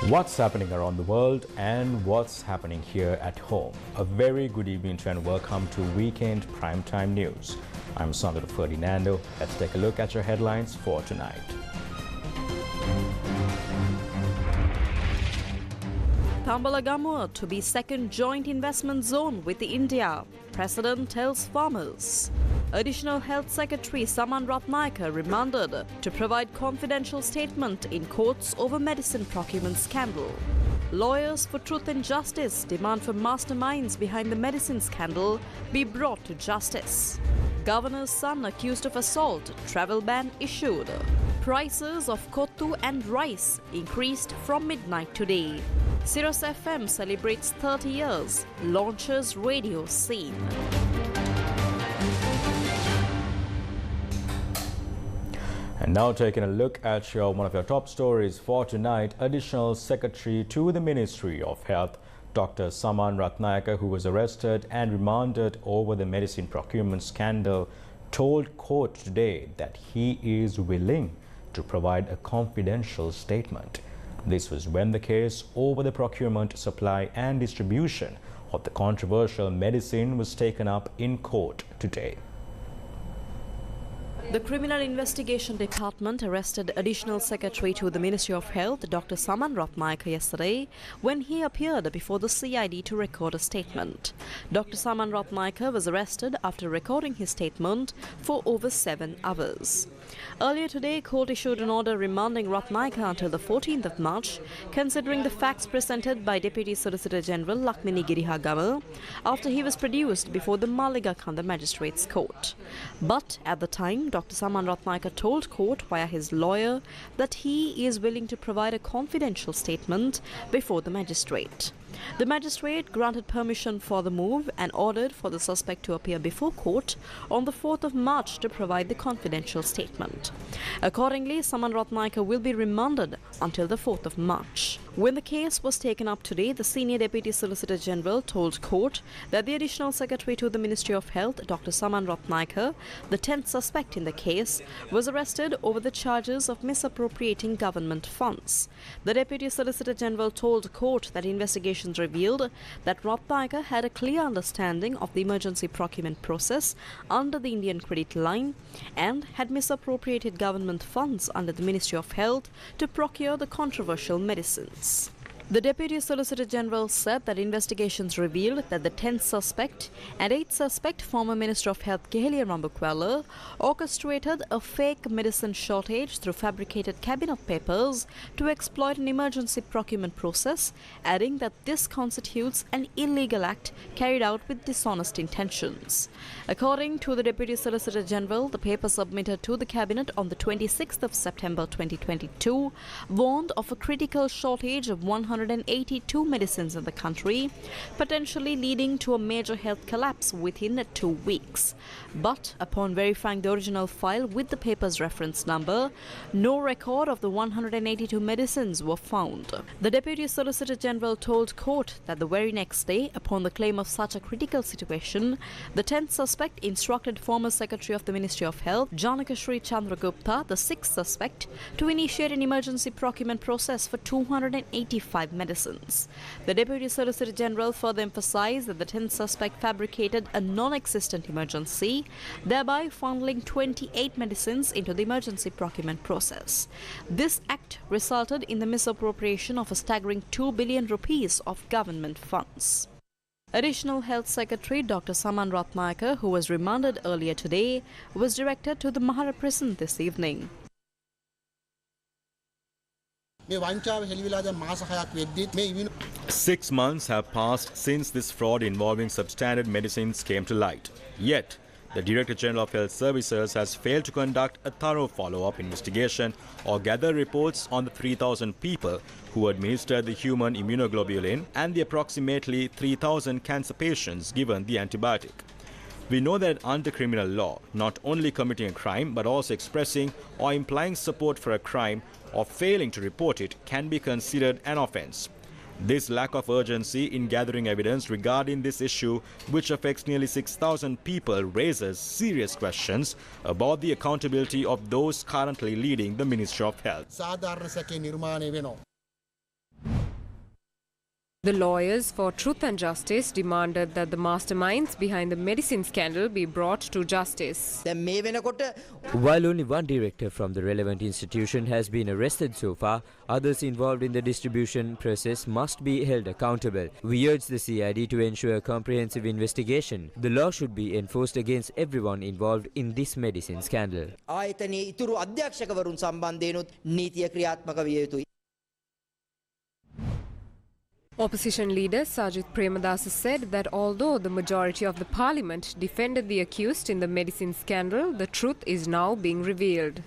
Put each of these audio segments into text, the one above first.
What's happening around the world and what's happening here at home? A very good evening to and welcome to Weekend Primetime News. I'm Sandro Ferdinando. Let's take a look at your headlines for tonight. Tambalagamuwa to be second joint investment zone with India, President tells farmers. Additional Health Secretary Saman Ratnayaka remanded to provide confidential statement in courts over medicine procurement scandal. Lawyers for Truth and Justice demand for masterminds behind the medicine scandal be brought to justice. Governor's son accused of assault, travel ban issued. Prices of kottu and rice increased from midnight today. Sirasa FM celebrates 30 years, launches radio scene. And now taking a look at one of your top stories for tonight, Additional Secretary to the Ministry of Health, Dr. Saman Ratnayaka, who was arrested and remanded over the medicine procurement scandal, told court today that he is willing to provide a confidential statement. This was when the case over the procurement, supply and distribution of the controversial medicine was taken up in court today. The Criminal Investigation Department arrested Additional Secretary to the Ministry of Health, Dr. Saman Ratnayaka, yesterday when he appeared before the CID to record a statement. Dr. Saman Ratnayaka was arrested after recording his statement for over 7 hours. Earlier today, court issued an order remanding Ratnayaka until the 14th of March, considering the facts presented by Deputy Solicitor General Lakmini Girihagamal after he was produced before the Maligakanda Magistrates Court. But at the time, Dr. Saman Ratnayaka told court via his lawyer that he is willing to provide a confidential statement before the magistrate. The magistrate granted permission for the move and ordered for the suspect to appear before court on the 4th of March to provide the confidential statement. Accordingly, Saman Ratnayaka will be remanded until the 4th of March. When the case was taken up today, the Senior Deputy Solicitor General told court that the Additional Secretary to the Ministry of Health, Dr. Saman Ratnayaka, the 10th suspect in the case, was arrested over the charges of misappropriating government funds. The Deputy Solicitor General told court that investigations revealed that Ratnayaka had a clear understanding of the emergency procurement process under the Indian credit line and had misappropriated government funds under the Ministry of Health to procure the controversial medicines. The Deputy Solicitor General said that investigations revealed that the 10th suspect and 8th suspect, former Minister of Health Kehelia Rambukwala, orchestrated a fake medicine shortage through fabricated cabinet papers to exploit an emergency procurement process, adding that this constitutes an illegal act carried out with dishonest intentions. According to the Deputy Solicitor General, the paper submitted to the Cabinet on the 26th of September 2022 warned of a critical shortage of 182 medicines in the country, potentially leading to a major health collapse within 2 weeks. But upon verifying the original file with the paper's reference number, no record of the 182 medicines were found. The Deputy Solicitor General told court that the very next day, upon the claim of such a critical situation, the 10th suspect instructed former Secretary of the Ministry of Health, Janaka Sri Chandragupta, the 6th suspect, to initiate an emergency procurement process for 285 medicines. The Deputy Solicitor General further emphasized that the 10th suspect fabricated a non-existent emergency, thereby funneling 28 medicines into the emergency procurement process. This act resulted in the misappropriation of a staggering 2 billion rupees of government funds. Additional Health Secretary Dr. Saman Ratnayaka, who was remanded earlier today, was directed to the Mahara prison this evening. 6 months have passed since this fraud involving substandard medicines came to light. Yet, the Director General of Health Services has failed to conduct a thorough follow-up investigation or gather reports on the 3,000 people who administered the human immunoglobulin and the approximately 3,000 cancer patients given the antibiotic. We know that under criminal law, not only committing a crime but also expressing or implying support for a crime or failing to report it can be considered an offence. This lack of urgency in gathering evidence regarding this issue, which affects nearly 6,000 people, raises serious questions about the accountability of those currently leading the Ministry of Health. The lawyers for Truth and Justice demanded that the masterminds behind the medicine scandal be brought to justice. While only one director from the relevant institution has been arrested so far, others involved in the distribution process must be held accountable. We urge the CID to ensure a comprehensive investigation. The law should be enforced against everyone involved in this medicine scandal. Opposition leader Sajith Premadasa said that although the majority of the parliament defended the accused in the medicine scandal, the truth is now being revealed.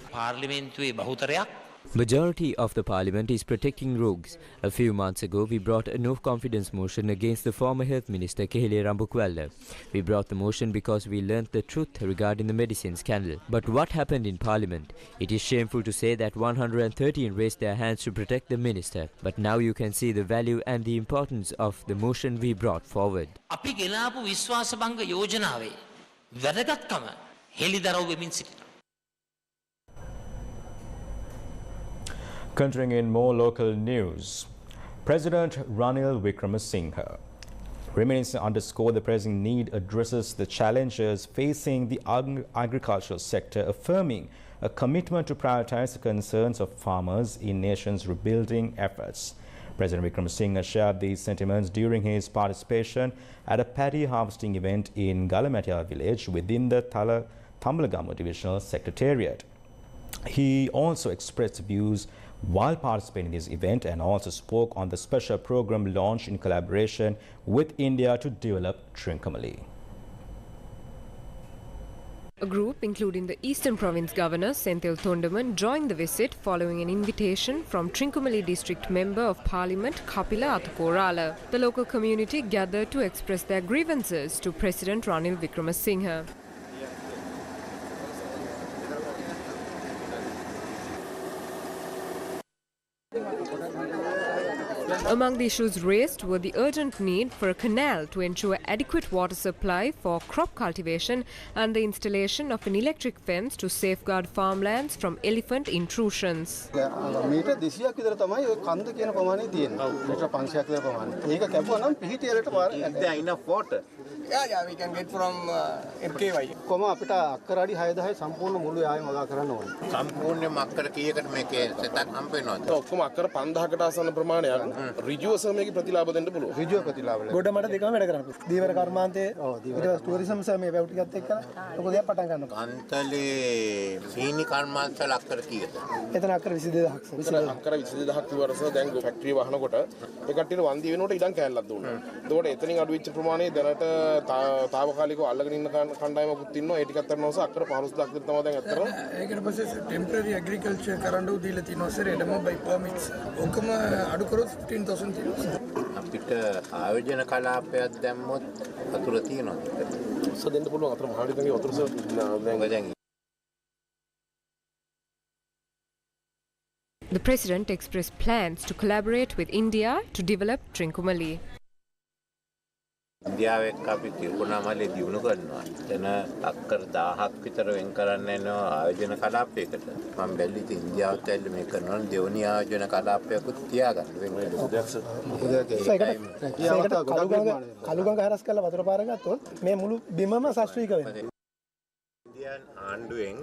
Majority of the parliament is protecting rogues. A few months ago, we brought a no-confidence motion against the former health minister Kehile Rambukwella. We brought the motion because we learnt the truth regarding the medicine scandal. But what happened in parliament? It is shameful to say that 113 raised their hands to protect the minister. But now you can see the value and the importance of the motion we brought forward. අපි ගෙනාපු විශ්වාසභංග යෝජනාවේ වැදගත්කම හෙළිදරව් වෙමින් සිටිනවා. Continuing in more local news, President Ranil Wickremesinghe remains to underscore the pressing need addresses the challenges facing the agricultural sector, affirming a commitment to prioritize the concerns of farmers in nation's rebuilding efforts. President Wickremesinghe shared these sentiments during his participation at a paddy harvesting event in Galamatia village within the Thambalagamu Divisional Secretariat. He also expressed views while participating in this event and also spoke on the special program launched in collaboration with India to develop Trincomalee. A group including the Eastern Province Governor Senthil Thondaman joined the visit following an invitation from Trincomalee District Member of Parliament Kapila Athukorala. The local community gathered to express their grievances to President Ranil Wickremesinghe. Among the issues raised were the urgent need for a canal to ensure adequate water supply for crop cultivation and the installation of an electric fence to safeguard farmlands from elephant intrusions. Meter 200ක් විතර තමයි ඔය කන්ද කියන ප්‍රමාණය තියෙන්නේ. මීටර 500ක් විතර ප්‍රමාණය. ඒක කැපුවා නම් පිහිටියලට පාර. Is there enough water? Yeah, we can get from MKY. කොම අපිට අක්කර අඩි 6000යි සම්පූර්ණ මුළු යායම වගා කරන්න ඕනේ. සම්පූර්ණයෙන්ම අක්කර කීයකට මේකේ සෙතක් හම්බ වෙනවද? ඔක්කොම අක්කර 5000කට ආසන්න ප්‍රමාණයක් ඍජුව මේකේ ප්‍රතිලාභ දෙන්න පුළුවන්. ඍජුව ප්‍රතිලාභ. ගොඩ මඩ දෙකම වැඩ කරනවා. දීවර කර්මාන්තයේ ඊට ටුවරිසම් සමය වැව් ටිකත් එක්ක ලොකු දෙයක් පටන් ගන්නවා. අන්තලේ සීනි කර්මාන්තවල අක්කර කීයද? එතන අක්කර 22000ක්. එතන අක්කර 22000ක් ඉවරස දැන් ෆැක්ටරි වහනකොට ඒ කට්ටියට වන්දි වෙනකොට ඉඩම් කෑල්ලක් දුන්නා. එතකොට එතනින් අඩු වෙච්ච ප්‍රමාණය දැනට තාවකාලිකව අල්ලගෙන ඉන්න කණ්ඩායමකුත් ඉන්නවා. ඒ ටිකත් අරනවා අක්කර 15000ක් විතර තමයි දැන් අත්තරම. ඒකට පස්සේ ටෙම්පරරි ඇග්‍රිකල්චර් කරන්න දීලා තියෙනවා සර් එඩම බයි පර්මිට්ස්. ඔක්කොම අඩු කරොත් 15000 තියෙනවා. අපිට ආයෝජන කලාපයක් දැම්මොත් වතුර තියෙනවා. සදෙන්න පුළුවන් අතර මහාලිකගේ වතුර දැන් The President expressed plans to collaborate with India to develop Trincomalee. ඉන්දියාව එක්ක අපි තිරුණාමලේ දිනු කරනවා. එතන අක්කර 1000ක් විතර වෙන් කරන්න යනවා ආයෝජන කලාපයකට. මම බැලුවා ඉතින් ඉන්දියාවත් ඇල්ල මේ කරනවා දෙවනි ආයෝජන කලාපයකුත් තියාගන්න වෙන කලුගඟ හරස් කරලා වතුර පාර ගත්තොත් මේ මුළු බිමම සස්ත්‍රීක වෙනවා. ඉන්දියානු ආණ්ඩුවෙන්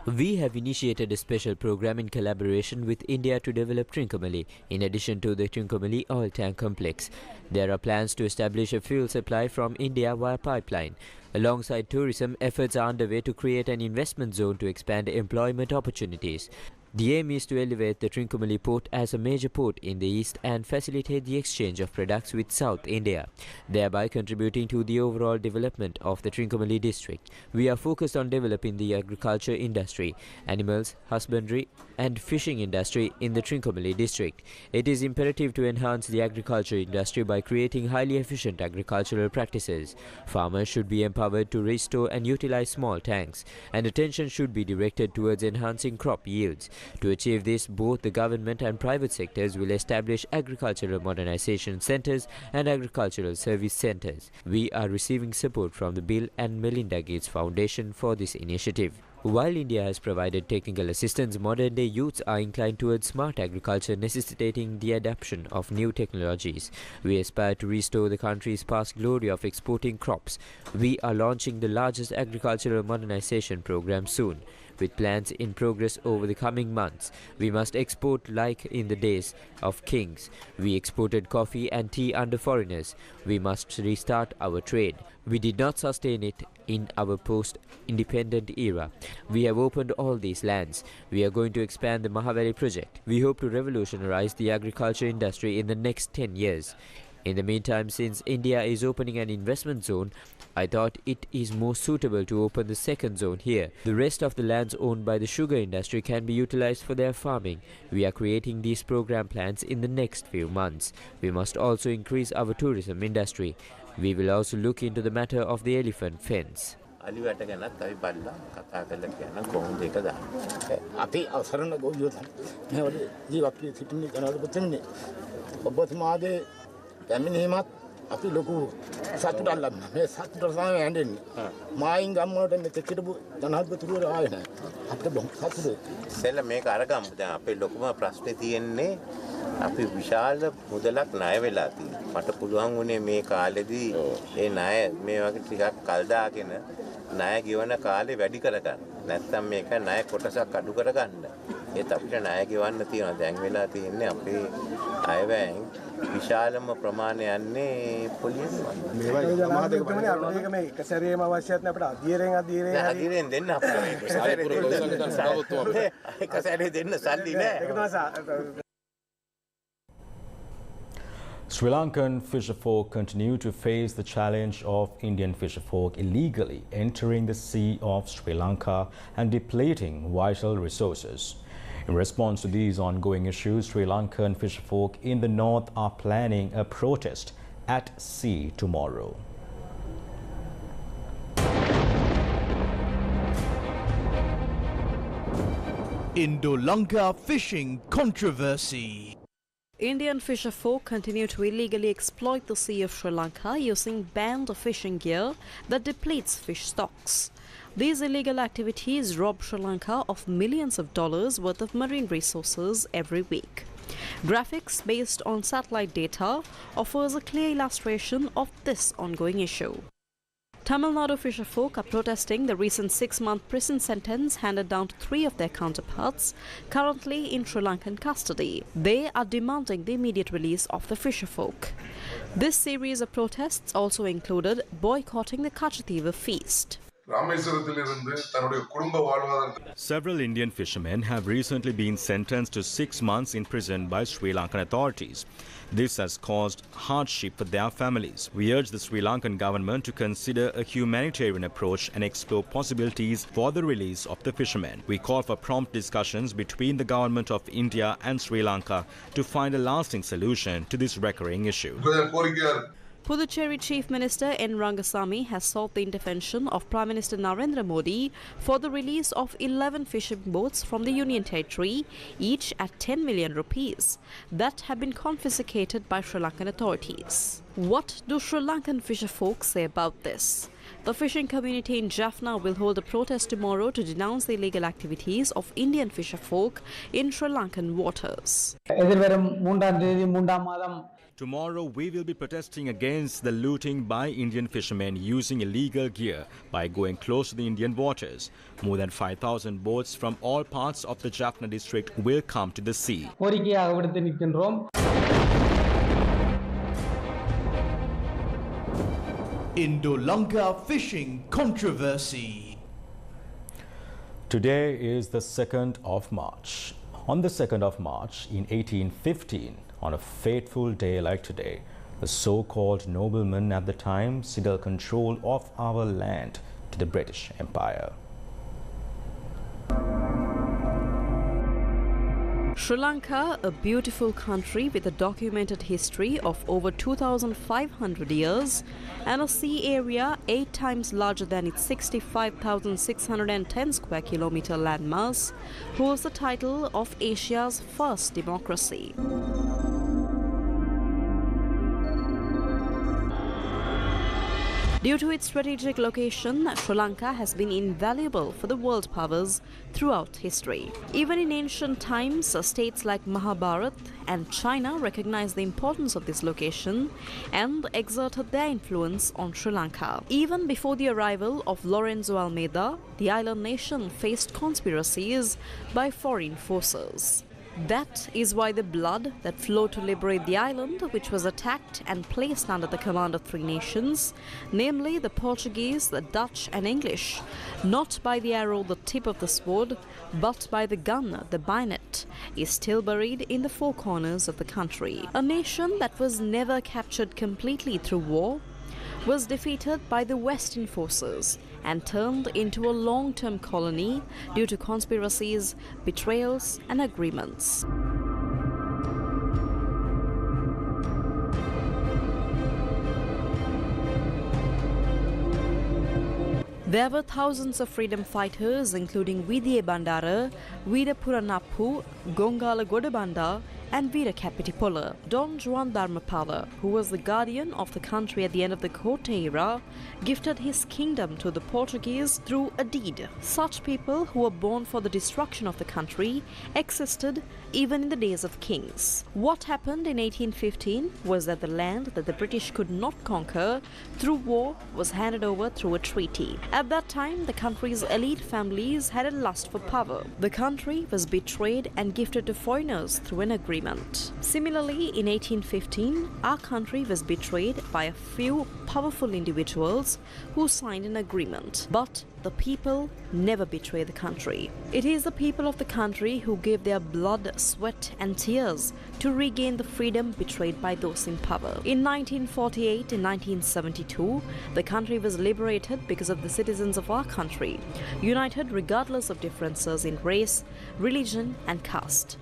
We have initiated a special program in collaboration with India to develop Trincomalee. In addition to the Trincomalee oil tank complex, there are plans to establish a fuel supply from India via pipeline. Alongside tourism, efforts are underway to create an investment zone to expand employment opportunities. The aim is to elevate the Trincomalee port as a major port in the east and facilitate the exchange of products with South India, thereby contributing to the overall development of the Trincomalee district. We are focused on developing the agriculture industry, animals, husbandry and fishing industry in the Trincomalee district. It is imperative to enhance the agriculture industry by creating highly efficient agricultural practices. Farmers should be empowered to restore and utilize small tanks, and attention should be directed towards enhancing crop yields. To achieve this, both the government and private sectors will establish agricultural modernization centers and agricultural service centers. We are receiving support from the Bill and Melinda Gates Foundation for this initiative. While India has provided technical assistance, modern-day youths are inclined towards smart agriculture, necessitating the adoption of new technologies. We aspire to restore the country's past glory of exporting crops. We are launching the largest agricultural modernization program soon, with plans in progress over the coming months. We must export like in the days of kings. We exported coffee and tea under foreigners. We must restart our trade. We did not sustain it in our post-independent era. We have opened all these lands. We are going to expand the Mahavali project. We hope to revolutionize the agriculture industry in the next 10 years. In the meantime, since India is opening an investment zone, I thought it is more suitable to open the second zone here. The rest of the lands owned by the sugar industry can be utilized for their farming. We are creating these program plans in the next few months. We must also increase our tourism industry. We will also look into the matter of the elephant fence. අපි ලොකු සතුටක් ලබනවා මේ සතුට තමයි ඇඬෙන්නේ මායින් ගම්වලට මෙතෙක් හිටපු ජනාධිපතිවරු ආවේ නැහැ අපිට බොහොම සතුටුයි සෙල්ල මේක අරගමු දැන් අපේ ලොකුම ප්‍රශ්නේ තියෙන්නේ අපි විශාල මුදලක් ණය වෙලා තියෙනවා මට පුළුවන් වුණේ මේ කාලෙදී ඒ ණය මේ වගේ ටිකක් කල් දාගෙන ණය ගෙවන කාලේ වැඩි කරගන්න නැත්නම් මේක ණය කොටසක් අඩු කරගන්න ඒත් අපිට ණය ගෙවන්න තියෙනවා දැන් වෙලා තියෙන්නේ අපේ අයවැයෙන් විශාලම ප්‍රමාණය යන්නේ පොලිස් මේවයි සමාජයක තමයි අපිට මේ එක සැරේම අවශ්‍යත් නැහැ අපිට අධීරයෙන් දෙන්න අපිට එක සැරේ දෙන්න සල්ලි නැහැ Sri Lankan fisherfolk continue to face the challenge of Indian fisherfolk illegally entering the sea of Sri Lanka and depleting vital resources. In response to these ongoing issues, Sri Lankan fisherfolk in the north are planning a protest at sea tomorrow. Indo-Lanka fishing controversy. Indian fisherfolk continue to illegally exploit the Sea of Sri Lanka using banned fishing gear that depletes fish stocks. These illegal activities rob Sri Lanka of millions of dollars worth of marine resources every week. Graphics based on satellite data offers a clear illustration of this ongoing issue. Tamil Nadu fisherfolk are protesting the recent 6-month prison sentence handed down to 3 of their counterparts currently in Sri Lankan custody. They are demanding the immediate release of the fisherfolk. This series of protests also included boycotting the Kachativa feast. Several Indian fishermen have recently been sentenced to 6 months in prison by Sri Lankan authorities. This has caused hardship for their families. We urge the Sri Lankan government to consider a humanitarian approach and explore possibilities for the release of the fishermen. We call for prompt discussions between the government of India and Sri Lanka to find a lasting solution to this recurring issue. Puducherry Chief Minister N. Rangasamy has sought the intervention of Prime Minister Narendra Modi for the release of 11 fishing boats from the Union Territory, each at 10 million rupees, that have been confiscated by Sri Lankan authorities. What do Sri Lankan fisherfolk say about this? The fishing community in Jaffna will hold a protest tomorrow to denounce the illegal activities of Indian fisherfolk in Sri Lankan waters. Tomorrow we will be protesting against the looting by Indian fishermen using illegal gear by going close to the Indian waters. More than 5,000 boats from all parts of the Jaffna district will come to the sea. Indo-Lanka fishing controversy. Today is the 2nd of March. On the 2nd of March in 1815, on a fateful day like today, the so-called noblemen at the time ceded control of our land to the British Empire. Sri Lanka, a beautiful country with a documented history of over 2,500 years and a sea area 8 times larger than its 65,610 square kilometer landmass, holds the title of Asia's first democracy. Due to its strategic location, Sri Lanka has been invaluable for the world powers throughout history. Even in ancient times, states like Mahabharat and China recognized the importance of this location and exerted their influence on Sri Lanka. Even before the arrival of Lorenzo Almeida, the island nation faced conspiracies by foreign forces. That is why the blood that flowed to liberate the island, which was attacked and placed under the command of 3 nations, namely the Portuguese, the Dutch and English, not by the arrow, the tip of the sword, but by the gun, the bayonet, is still buried in the 4 corners of the country. A nation that was never captured completely through war was defeated by the Western forces and turned into a long-term colony due to conspiracies, betrayals and agreements. There were thousands of freedom fighters, including Yapa Bandara, Veera Puranappu, Gongala Godabanda, and Veera Kapitipola. Don Juan Dharmapala, who was the guardian of the country at the end of the Kota era, gifted his kingdom to the Portuguese through a deed. Such people who were born for the destruction of the country existed even in the days of kings. What happened in 1815 was that the land that the British could not conquer through war was handed over through a treaty. At that time, the country's elite families had a lust for power. The country was betrayed and gifted to foreigners through an agreement. Similarly, in 1815, our country was betrayed by a few powerful individuals who signed an agreement. But the people never betray the country. It is the people of the country who gave their blood, sweat and tears to regain the freedom betrayed by those in power. In 1948 and 1972, the country was liberated because of the citizens of our country, united regardless of differences in race, religion and caste.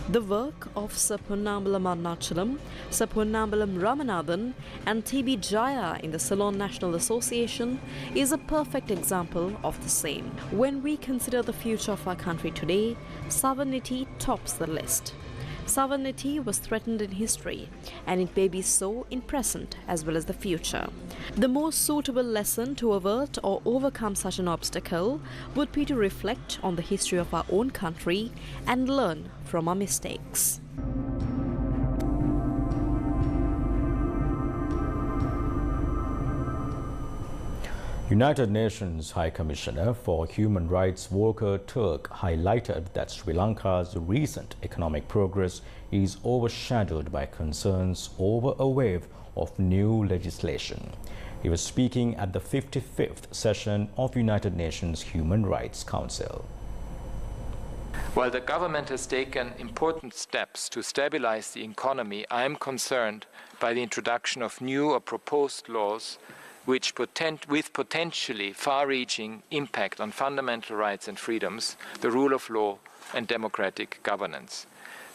The work of Sir Ponnambalam Arunachalam, Sir Ponnambalam Ramanathan and T.B. Jaya in the Ceylon National Association is a perfect example of the same. When we consider the future of our country today, sovereignty tops the list. Sovereignty was threatened in history, and it may be so in present as well as the future. The most suitable lesson to avert or overcome such an obstacle would be to reflect on the history of our own country and learn from our mistakes. United Nations High Commissioner for Human Rights Volker Turk highlighted that Sri Lanka's recent economic progress is overshadowed by concerns over a wave of new legislation. He was speaking at the 55th session of United Nations Human Rights Council. While the government has taken important steps to stabilize the economy, I am concerned by the introduction of new or proposed laws with potentially far-reaching impact on fundamental rights and freedoms, the rule of law and democratic governance.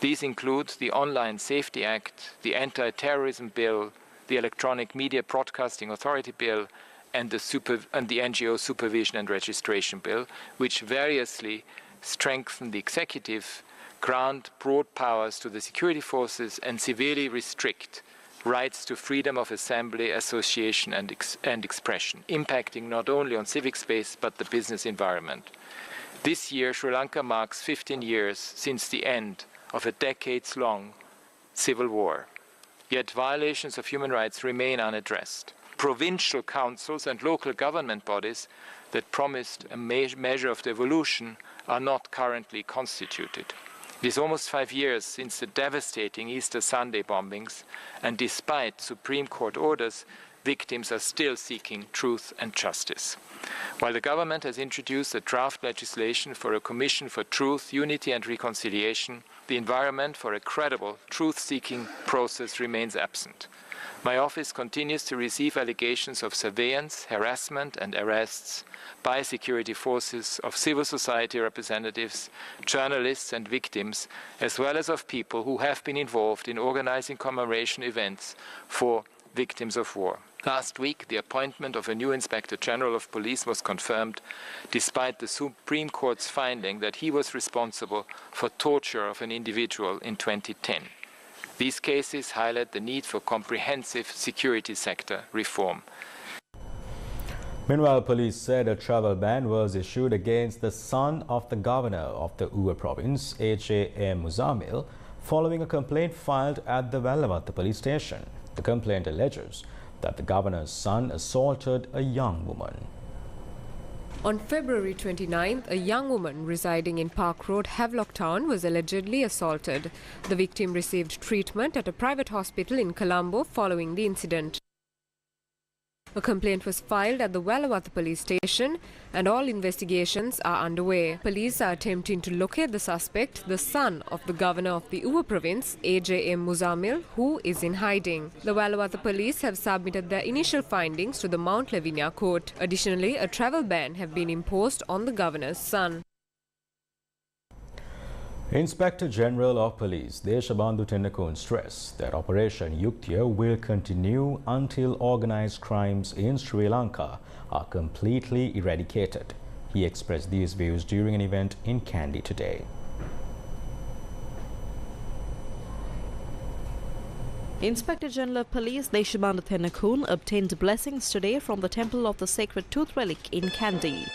These include the Online Safety Act, the Anti-Terrorism Bill, the Electronic Media Broadcasting Authority Bill, and the NGO Supervision and Registration Bill, which variously strengthen the executive, grant broad powers to the security forces, and severely restrict rights to freedom of assembly, association and expression, impacting not only on civic space but the business environment. This year, Sri Lanka marks 15 years since the end of a decades-long civil war. Yet violations of human rights remain unaddressed. Provincial councils and local government bodies that promised a measure of devolution are not currently constituted. It is almost 5 years since the devastating Easter Sunday bombings, and despite Supreme Court orders, victims are still seeking truth and justice. While the government has introduced a draft legislation for a Commission for Truth, Unity and Reconciliation, the environment for a credible truth-seeking process remains absent. My office continues to receive allegations of surveillance, harassment, and arrests by security forces of civil society representatives, journalists, and victims, as well as of people who have been involved in organizing commemoration events for victims of war. Last week, the appointment of a new Inspector General of Police was confirmed, despite the Supreme Court's finding that he was responsible for torture of an individual in 2010. These cases highlight the need for comprehensive security sector reform. Meanwhile, police said a travel ban was issued against the son of the governor of the Uva province, H.A.M. Muzamil, following a complaint filed at the Valavatta police station. The complaint alleges that the governor's son assaulted a young woman. On February 29th, a young woman residing in Park Road, Havelock Town was allegedly assaulted. The victim received treatment at a private hospital in Colombo following the incident. A complaint was filed at the Valavatta police station and all investigations are underway. Police are attempting to locate the suspect, the son of the governor of the Uva province, A.J.M. Muzamil, who is in hiding. The Valavatta police have submitted their initial findings to the Mount Lavinia court. Additionally, a travel ban have been imposed on the governor's son. Inspector General of Police Deshabandhu Tennakun stressed that Operation Yuka will continue until organized crimes in Sri Lanka are completely eradicated. He expressed these views during an event in Kandy today. Inspector General of Police Deshabandhu Tennakun obtained blessings today from the Temple of the Sacred Tooth Relic in Kandy.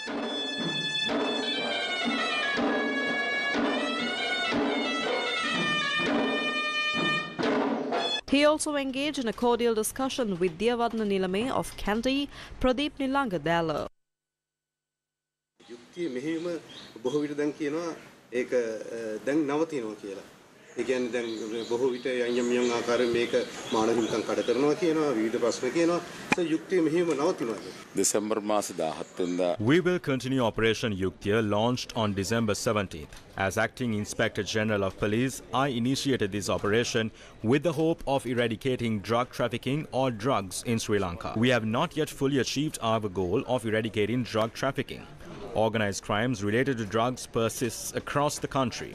He also engaged in a cordial discussion with Diyawadna Nilame of Kandy, Pradeep Nilangadala. යුක්තිය මෙහෙම බොහෝ විට දැන් කියනවා ඒක දැන් නවතිනවා කියලා. ඒ කියන්නේ දැන් බොහෝ විට යම් ආකාරයෙන් මේක මානව හිමිකම් කඩ කරනවා කියනවා විවිධ ප්‍රශ්න කියනවා. ඒ යුක්තිය මෙහෙම නවතිනවා. දෙසැම්බර් මාස 17 වෙනිදා We will continue Operation Yuka, launched on December 17th. As Acting Inspector General of Police, I initiated this operation with the hope of eradicating drug trafficking or drugs in Sri Lanka. We have not yet fully achieved our goal of eradicating drug trafficking. Organized crimes related to drugs persists across the country.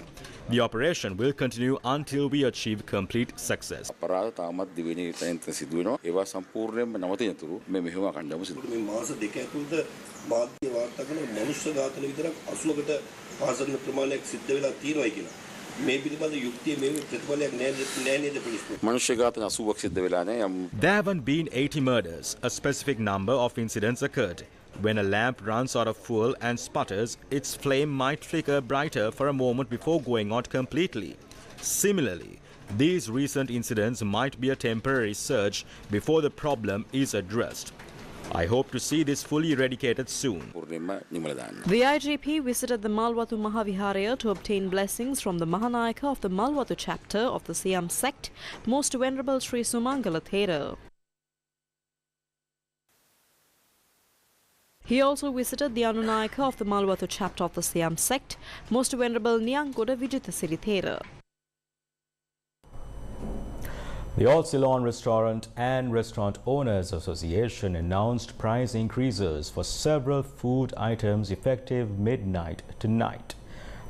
The operation will continue until we achieve complete success. අපරාධ තාමත් දිවෙන තැන්ත සිදු වෙනවා. ඒවා සම්පූර්ණයෙන්ම නවතිනතුරු මේ මෙහෙම කණ්ඩායම සිදු මේ මාස දෙක ඇතුළත මාධ්‍ය වාර්තා කරන මනුෂ්‍ය ඝාතන විතරක් 80කට පාසල් ප්‍රමාණයක් සිද්ධ වෙලා තියෙනවා කියලා. මේ පිළිබඳ යුක්තිය මේ ප්‍රතිඵලයක් නෑ නේද පොලිස්? මනුෂ්‍ය ඝාතන 80ක් සිද්ධ වෙලා නැහැ. There haven't been 80 murders. A specific number of incidents occurred. When a lamp runs out of fuel and sputters, its flame might flicker brighter for a moment before going out completely. Similarly, these recent incidents might be a temporary surge before the problem is addressed. I hope to see this fully eradicated soon. The IGP visited the Malwatu Mahaviharaya to obtain blessings from the Mahanayaka of the Malwatu chapter of the Siam sect, Most Venerable Sri Sumangala Thera. He also visited the Anunayaka of the Malwatu chapter of the Siam sect, Most Venerable Nyangoda Vijitasiri Thera. The Allon Restaurant and Restaurant Owners Association announced price increases for several food items effective midnight tonight.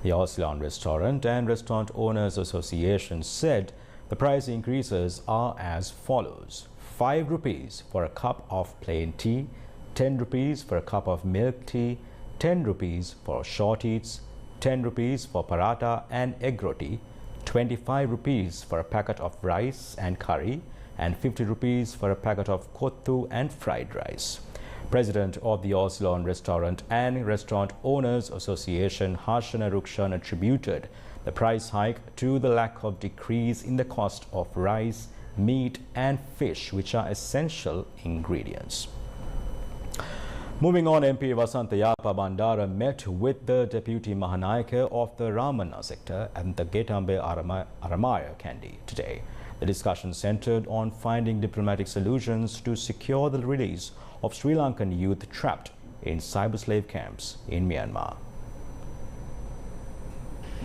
The Allon Restaurant and Restaurant Owners Association said the price increases are as follows: 5 rupees for a cup of plain tea, 10 rupees for a cup of milk tea, 10 rupees for short eats, 10 rupees for paratha and egg roti, 25 rupees for a packet of rice and curry, and 50 rupees for a packet of kottu and fried rice. President of the Allon Restaurant and Restaurant Owners Association, Harshana Rukshan, attributed the price hike to the lack of decrease in the cost of rice, meat and fish, which are essential ingredients. Moving on, MP Vasanta Yapa Bandara met with the Deputy Mahanayaka of the Ramana sector and the Getambe Aramaya Kandy today. The discussion centered on finding diplomatic solutions to secure the release of Sri Lankan youth trapped in cyber slave camps in Myanmar.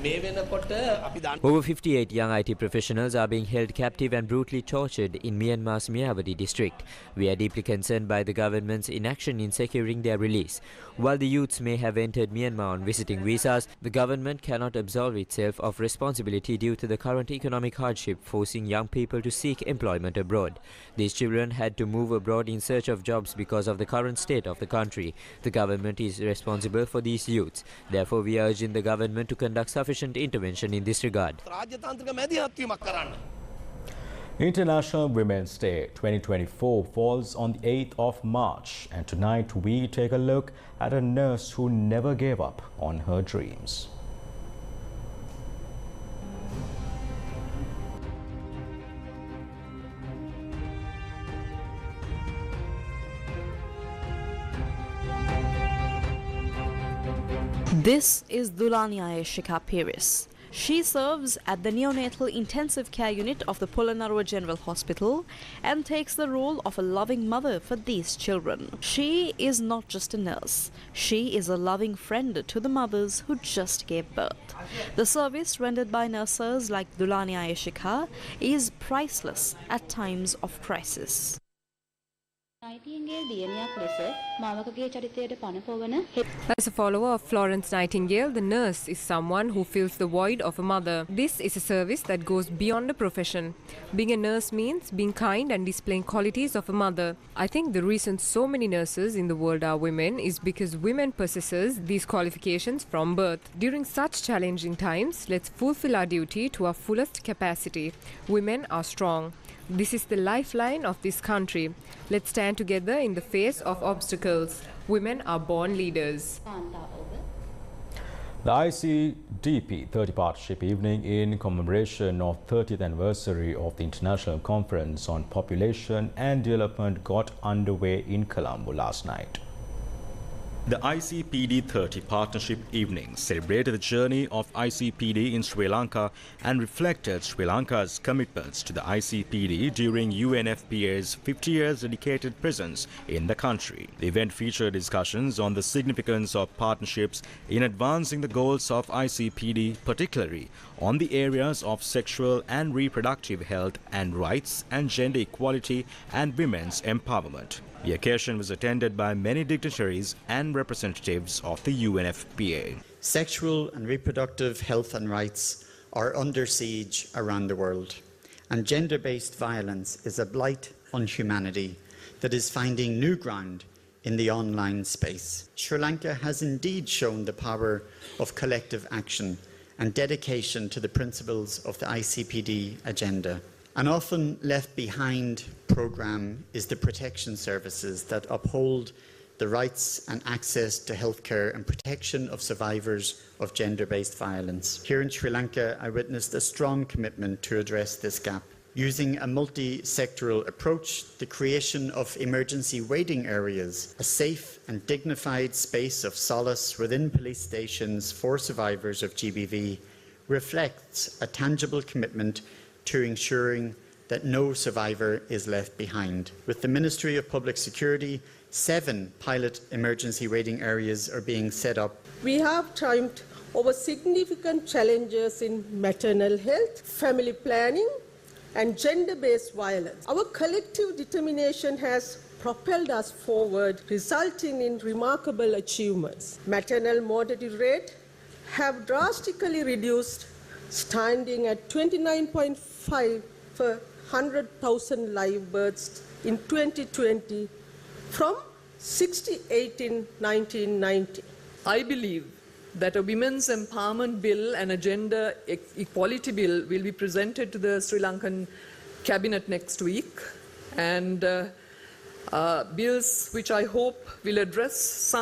Over 58 young IT professionals are being held captive and brutally tortured in Myanmar's Miyawadi district. We are deeply concerned by the government's inaction in securing their release. While the youths may have entered Myanmar on visiting visas, the government cannot absolve itself of responsibility due to the current economic hardship forcing young people to seek employment abroad. These children had to move abroad in search of jobs because of the current state of the country. The government is responsible for these youths. Therefore, we are urging the government to conduct sufficient intervention in this regard. International Women's Day 2024 falls on the 8th of March, and tonight we take a look at a nurse who never gave up on her dreams. This is Dulania Shika Paris. She serves at the neonatal intensive care unit of the Polonnaruwa General Hospital and takes the role of a loving mother for these children. She is not just a nurse. She is a loving friend to the mothers who just gave birth. The service rendered by nurses like Dulania Shika is priceless at times of crisis. As a follower of Florence Nightingale, the nurse is someone who fills the void of a mother. This is a service that goes beyond a profession. Being a nurse means being kind and displaying qualities of a mother. I think the reason so many nurses in the world are women is because women possess these qualifications from birth. During such challenging times, let's fulfill our duty to our fullest capacity. Women are strong. This is the lifeline of this country. Let's stand together in the face of obstacles. Women are born leaders. The ICDP 30 Partnership Evening in commemoration of 30th anniversary of the International Conference on Population and Development got underway in Colombo last night. The ICPD 30 Partnership Evening celebrated the journey of ICPD in Sri Lanka and reflected Sri Lanka's commitments to the ICPD during UNFPA's 50 years dedicated presence in the country. The event featured discussions on the significance of partnerships in advancing the goals of ICPD, particularly on the areas of sexual and reproductive health and rights and gender equality and women's empowerment. The occasion was attended by many dignitaries and representatives of the UNFPA. Sexual and reproductive health and rights are under siege around the world, and gender-based violence is a blight on humanity that is finding new ground in the online space. Sri Lanka has indeed shown the power of collective action and dedication to the principles of the ICPD agenda. An often left behind programme is the protection services that uphold the rights and access to healthcare and protection of survivors of gender-based violence. Here in Sri Lanka, I witnessed a strong commitment to address this gap. Using a multi-sectoral approach, the creation of emergency waiting areas, a safe and dignified space of solace within police stations for survivors of GBV, reflects a tangible commitment to ensuring that no survivor is left behind. With the Ministry of Public Security, 7 pilot emergency waiting areas are being set up. We have triumphed over significant challenges in maternal health, family planning, and gender-based violence. Our collective determination has propelled us forward, resulting in remarkable achievements. Maternal mortality rate have drastically reduced, standing at 29.5 per 100,000 live births in 2020 from 68 in 1990. I believe that a women's empowerment bill and a gender equality bill will be presented to the Sri Lankan cabinet next week, and bills which I hope will address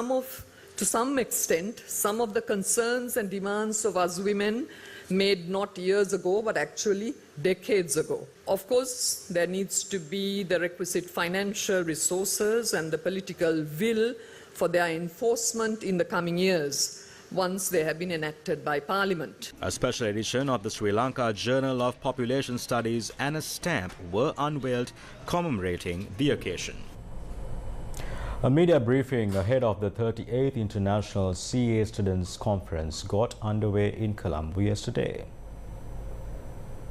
to some extent, some of the concerns and demands of us women made not years ago, but actually decades ago. Of course, there needs to be the requisite financial resources and the political will for their enforcement in the coming years, once they have been enacted by Parliament. A special edition of the Sri Lanka Journal of Population Studies and a stamp were unveiled commemorating the occasion. A media briefing ahead of the 38th International CA Students Conference got underway in Colombo yesterday.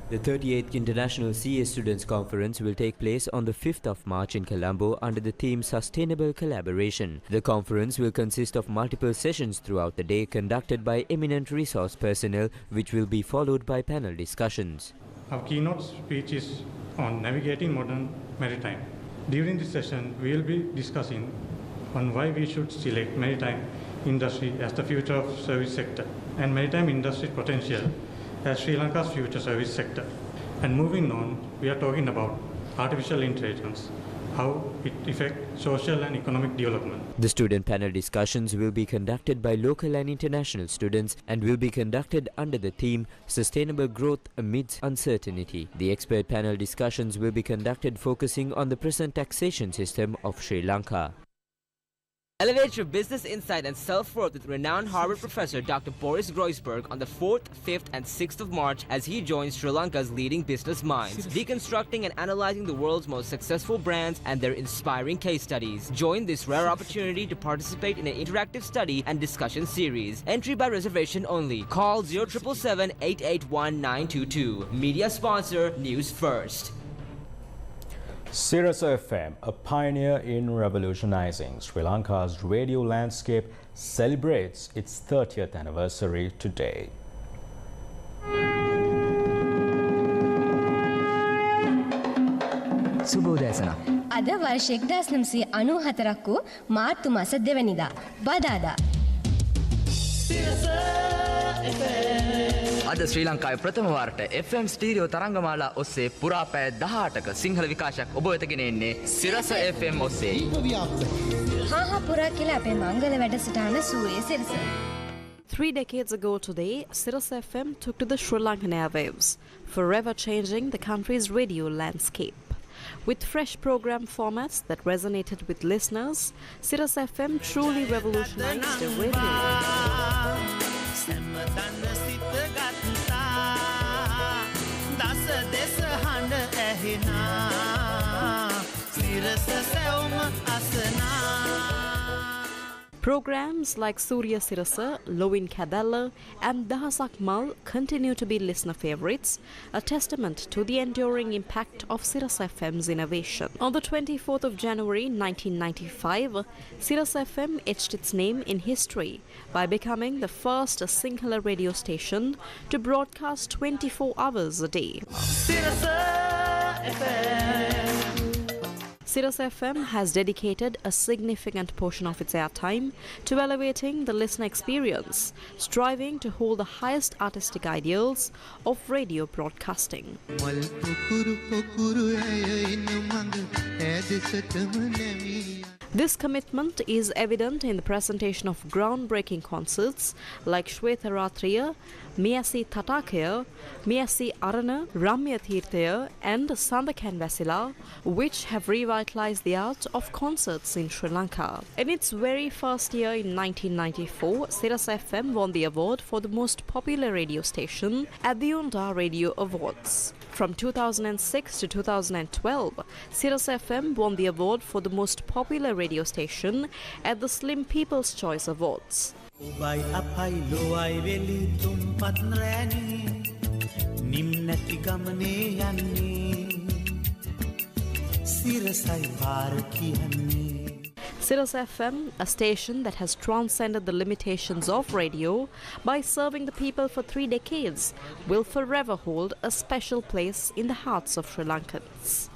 The 38th International CA Students Conference will take place on the 5th of March in Colombo under the theme Sustainable Collaboration. The conference will consist of multiple sessions throughout the day conducted by eminent resource personnel, which will be followed by panel discussions. Our keynote speech is on navigating modern maritime. During this session, we will be discussing on why we should select maritime industry as the future of service sector and maritime industry potential as Sri Lanka's future service sector. And moving on, we are talking about artificial intelligence, how it affects social and economic development. The student panel discussions will be conducted by local and international students and will be conducted under the theme Sustainable Growth Amidst Uncertainty. The expert panel discussions will be conducted focusing on the present taxation system of Sri Lanka. Elevate your business insight and self-worth with renowned Harvard professor Dr. Boris Groisberg on the 4th, 5th and 6th of March as he joins Sri Lanka's leading business minds, deconstructing and analyzing the world's most successful brands and their inspiring case studies. Join this rare opportunity to participate in an interactive study and discussion series. Entry by reservation only. Call 0777 881 922. Media sponsor, Newsfirst. Sirasa FM, a pioneer in revolutionizing Sri Lanka's radio landscape, celebrates its 30th anniversary today. සුබෝදෑසන. අද වර්ෂ 1994 වූ මාර්තු මාස 2 වෙනිදා බදාදා. අද ශ්‍රී ලංකාවේ ප්‍රථම වාරට FM stereo තරංගමාලා ඔස්සේ පුරා පැය 18ක සිංහල විකාශයක් ඔබ වෙත ගෙන එන්නේ සිරස FM ඔස්සේ. හා පුරා කියලා අපේ මංගල වැඩසටහන සූරිය සිරස. 3 decades ago today, Sirasa FM took to the Sri Lankan airwaves, forever changing the country's radio landscape. With fresh program formats that resonated with listeners, Sirasa FM truly revolutionized the radio. Programs like Surya Sirasa, Lovin Kadala and Dahasak Mal continue to be listener favorites, a testament to the enduring impact of Sirasa FM's innovation. On the 24th of January 1995, Sirasa FM etched its name in history by becoming the first singular radio station to broadcast 24 hours a day. Sirasa FM. Sirasa FM has dedicated a significant portion of its airtime to elevating the listener experience, striving to hold the highest artistic ideals of radio broadcasting. This commitment is evident in the presentation of groundbreaking concerts like Shwetaratriya, Miyasi Tatakaya, Miyasi Arana, Ramya Tirthaya and Sandakan Vasila, which have revitalized the art of concerts in Sri Lanka. In its very first year in 1994, Sirasa FM won the award for the most popular radio station at the Unda Radio Awards. From 2006 to 2012, Sirasa FM won the award for the most popular radio station at the Slim People's Choice Awards. Sirasa FM, a station that has transcended the limitations of radio by serving the people for 3 decades, will forever hold a special place in the hearts of Sri Lankans.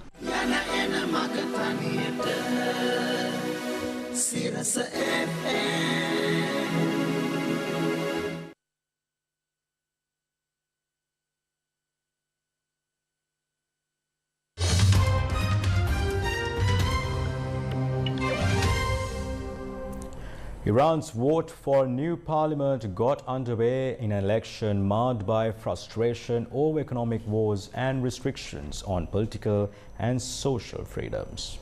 Sirasa FM. Iran's vote for new parliament got underway in an election marked by frustration over economic woes and restrictions on political and social freedoms.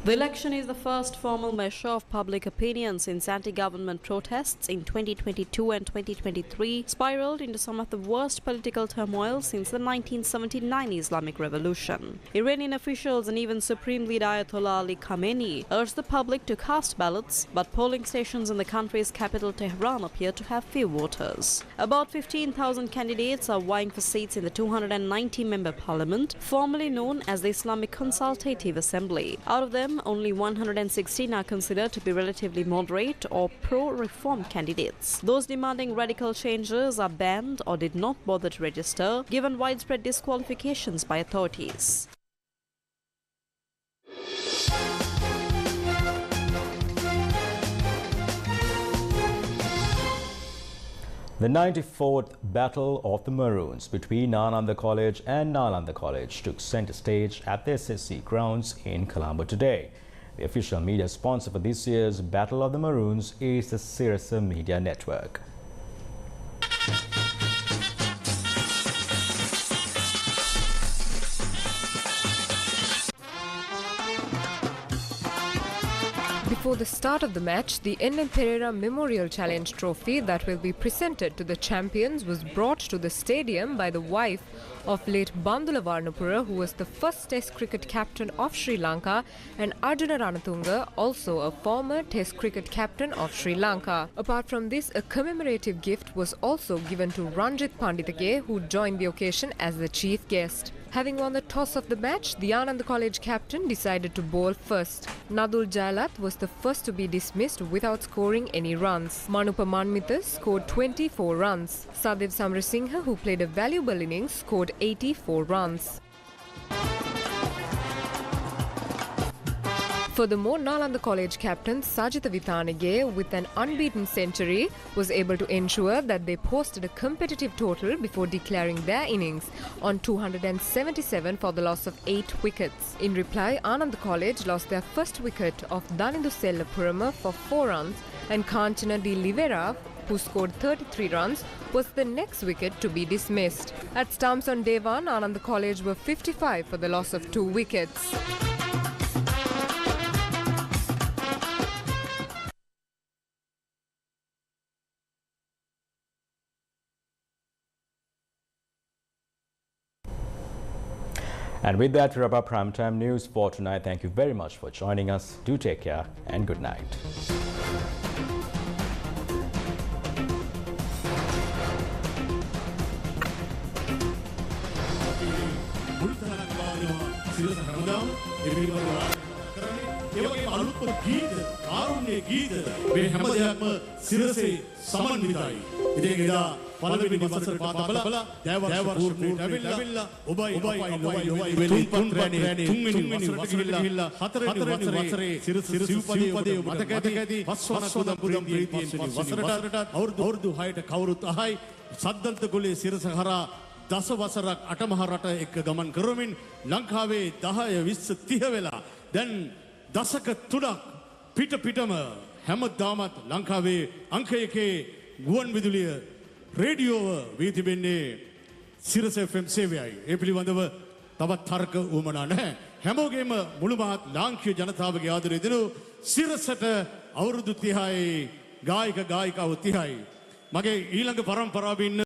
The election is the first formal measure of public opinion since anti-government protests in 2022 and 2023 spiraled into some of the worst political turmoil since the 1979 Islamic Revolution. Iranian officials and even Supreme Leader Ayatollah Ali Khamenei urged the public to cast ballots, but polling stations in the country's capital Tehran appear to have few voters. About 15,000 candidates are vying for seats in the 290-member parliament, formerly known as the Islamic Consultative Assembly. Out of them, only 116 are considered to be relatively moderate or pro-reform candidates. Those demanding radical changes are banned or did not bother to register, given widespread disqualifications by authorities. The 94th Battle of the Maroons between Nalanda College and Nalanda College took center stage at the SSC grounds in Colombo today. The official media sponsor for this year's Battle of the Maroons is the Sirasa Media Network. Before the start of the match, the N.M. Pereira Memorial Challenge Trophy that will be presented to the champions was brought to the stadium by the wife of late Bandula Varnapura, who was the first Test cricket captain of Sri Lanka, and Arjuna Ranatunga, also a former Test cricket captain of Sri Lanka. Apart from this, a commemorative gift was also given to Ranjit Panditage, who joined the occasion as the chief guest. Having won the toss of the match, the Ananda College captain decided to bowl first. Nadul Jailath was the first to be dismissed without scoring any runs. Manupa Manmita scored 24 runs. Sadev Samrasinghe, who played a valuable innings, scored 84 runs. Furthermore, Nalanda College captain Sajitha Vithanage, with an unbeaten century, was able to ensure that they posted a competitive total before declaring their innings on 277 for the loss of 8 wickets. In reply, Ananda College lost their first wicket of Danindu Sellapurama for 4 runs, and Kanchana de Livera, who scored 33 runs, was the next wicket to be dismissed. At stumps on day 1, Ananda College were 55 for the loss of 2 wickets. And with that, we wrap up Primetime News for tonight. Thank you very much for joining us. Do take care and good night. පළවෙනි වසරේ පාතබල දෑවර්ෂ පූර්ණයට ඇවිල්ලා ඔබයි තුන්වෙනි වසරට ගිහිල්ලා හතරවෙනි වසරේ සිව්පදයේ මතක ඇති පස්වන පුදම් ප්‍රීතියෙන් වසරට අවුරුදු 6ට කවුරුත් අහයි සද්දන්ත ගොලේ සිරස හරහා දස වසරක් අටමහ රට එක්ක ගමන් කරමින් ලංකාවේ 10 20 30 වෙලා දැන් දශක 3ක් පිටම හැමදාමත් ලංකාවේ අංක 1 ගුවන් විදුලිය රේඩියෝව වී තිබෙන්නේ සිරස FM සේවයයි. ඒ පිළිබඳව තවත් තර්ක උවමනා නැහැ. හැමෝගෙම මුළු මහත් ලාංකීය ජනතාවගේ ආදරය දෙනු සිරසට අවුරුදු 30යි ගායක ගායිකාවෝ 30යි. මගේ ඊළඟ පරම්පරාවේ ඉන්න